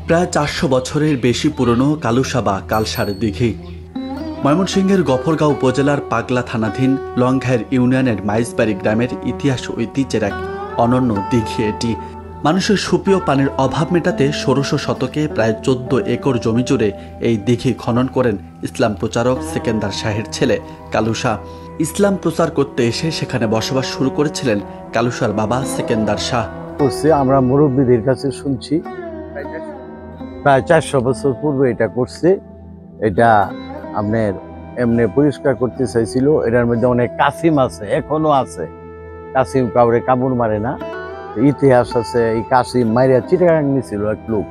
প্রায় 400 বছরের বেশি পুরনো কালুসা বা কালসার দিঘি। ময়মনসিংহের গফরগাঁও উপজেলার পাগলা থানাধীন লংঘাইর ইউনিয়নের মাইজবাড়ি গ্রামের ইতিহাস ঐতিহ্যের এক অনন্য দিঘি এটি। মানুষের সুপেয় পানির অভাব মেটাতে 1600 শতকে প্রায় 14 একর জমি জুড়ে এই দিঘি খনন করেন ইসলাম প্রচারক সেকেন্দার শাহের ছেলে কালুসা। ইসলাম প্রচার করতে এসে সেখানে বসবাস শুরু করেছিলেন কালুসার বাবা সেকেন্দার শাহ। আমরা মুরব্বীদের কাছে শুনছি প্রায় 400 বছর পূর্বে এটা করছে। এটা আপনার এমনি পরিষ্কার করতে চাইছিল। এটার মধ্যে অনেক কাসিম আছে, এখনো আছে। কাসিম কাউরে কামড় মারে না, ইতিহাস আছে। এই কাসিম মাইরিয়া চিটাগাং নিছিল এক লোক,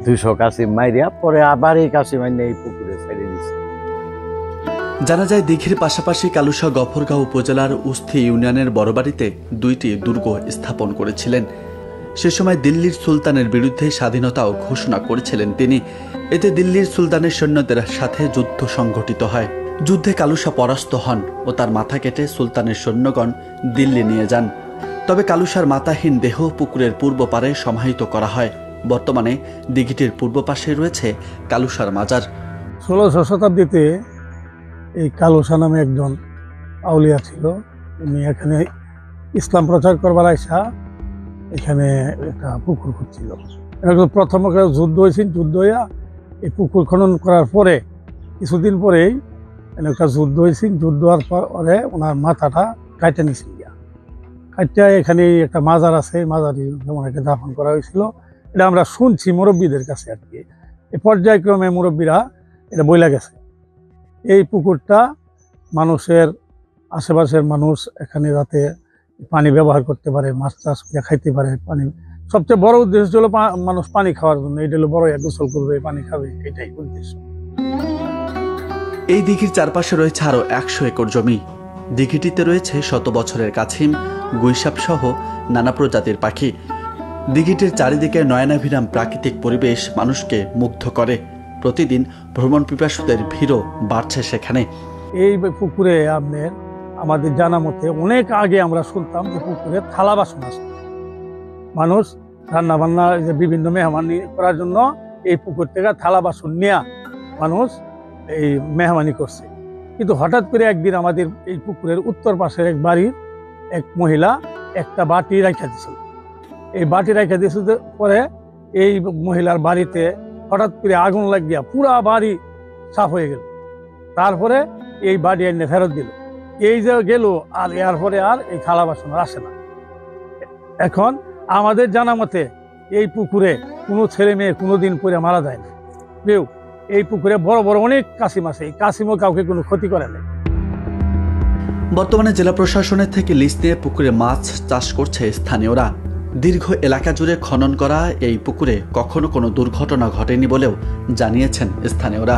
200 কাসিম মাইরিয়া, পরে আবার এই কাসিম আইনে এই পুকুরে ছেড়ে দিছে। জানা যায় দিঘির পাশাপাশি কালুসা গফরগাঁও উপজেলার উস্থি ইউনিয়নের বড়বাড়িতে 2টি দুর্গ স্থাপন করেছিলেন। সে সময় দিল্লির সুলতানের বিরুদ্ধে স্বাধীনতাও ঘোষণা করেছিলেন তিনি। এতে দিল্লির সুলতানের সৈন্যদের সাথে যুদ্ধ সংঘটিত হয়। যুদ্ধে কালুসা পরাস্ত হন ও তার মাথা কেটে সুলতানের সৈন্যগণ দিল্লি নিয়ে যান। তবে কালুসার মাথাহীন দেহ পুকুরের পূর্ব পারে সমাহিত করা হয়। বর্তমানে দিঘিটির পূর্ব পাশে রয়েছে কালুসার মাজার। 1600 শতাব্দীতে এই কালুসা নামে একজন আউলিয়া ছিল। উনি এখানে ইসলাম প্রচার করবার আইসা এখানে একটা পুকুর খুঁজছিল। প্রথম যুদ্ধ হয়েছিল। যুদ্ধ হইয়া এই পুকুর খনন করার পরে কিছুদিন পরেই একটা যুদ্ধ হয়েছিল। যুদ্ধ হওয়ার পরে ওনার মাথাটা কাটে নিয়েছিল। কাটটা এখানে একটা মাজার আছে, মাজারে ওনাকে দাফন করা হয়েছিল। এটা আমরা শুনছি মুরব্বীদের কাছে আর কি। এই পর্যায়ক্রমে মুরব্বীরা এটা বইলা গেছে। এই পুকুরটা মানুষের, আশেপাশের মানুষ এখানে যাতে পানি ব্যবহার করতে পারে, মাছ চাষ করে খাইতে পারে। পানি সবচেয়ে বড় উদ্দেশ্য হলো মানুষ পানি খাওয়ার জন্য। এটা হলো বড়, গোসল করবে, পানি খাবে, এটাই উদ্দেশ্য। এই দিঘির চারপাশে রয়েছে আরো 100 একর জমি। দিঘিটিতে রয়েছে 100 বছরের কাছিম, গুইসাপ সহ নানা প্রজাতির পাখি। দিঘিটির চারিদিকে নয়নাভিরাম প্রাকৃতিক পরিবেশ মানুষকে মুগ্ধ করে। প্রতিদিন ভ্রমণ পিপাসুদের ভিড়ও বাড়ছে সেখানে। এই পুকুরে আপনার আমাদের জানা মতে অনেক আগে আমরা শুনতাম যে পুকুরে থালা বাসন আসত। মানুষ রান্না বান্না, যে বিভিন্ন মেহমানি করার জন্য এই পুকুর থেকে থালা বাসন নিয়ে মানুষ এই মেহমানি করছে। কিন্তু হঠাৎ করে একদিন আমাদের এই পুকুরের উত্তর পাশের এক বাড়ির এক মহিলা একটা বাটি রাখা দিয়েছিল। এই বাটি রাখা দিয়েছিল পরে এই মহিলার বাড়িতে হঠাৎ করে আগুন লাগিয়া পুরা বাড়ি সাফ হয়ে গেল। তারপরে এই বাড়ি এনে ফেরত দিল। এই যে গেল, আর এরপরে আর এই থালা বাসন আসে না। এখন আমাদের জানা মতে এই পুকুরে কোনো ছেলে মেয়ে কোনোদিন পরে মারা যায় না। কেউ এই পুকুরে বড় বড় অনেক কাসিম আছে, এই কাসিমও কাউকে কোনো ক্ষতি করে না। বর্তমানে জেলা প্রশাসনের থেকে লিজ নিয়ে পুকুরে মাছ চাষ করছে স্থানীয়রা। দীর্ঘ এলাকা জুড়ে খনন করা এই পুকুরে কখনো কোনো দুর্ঘটনা ঘটেনি বলেও জানিয়েছেন স্থানীয়রা।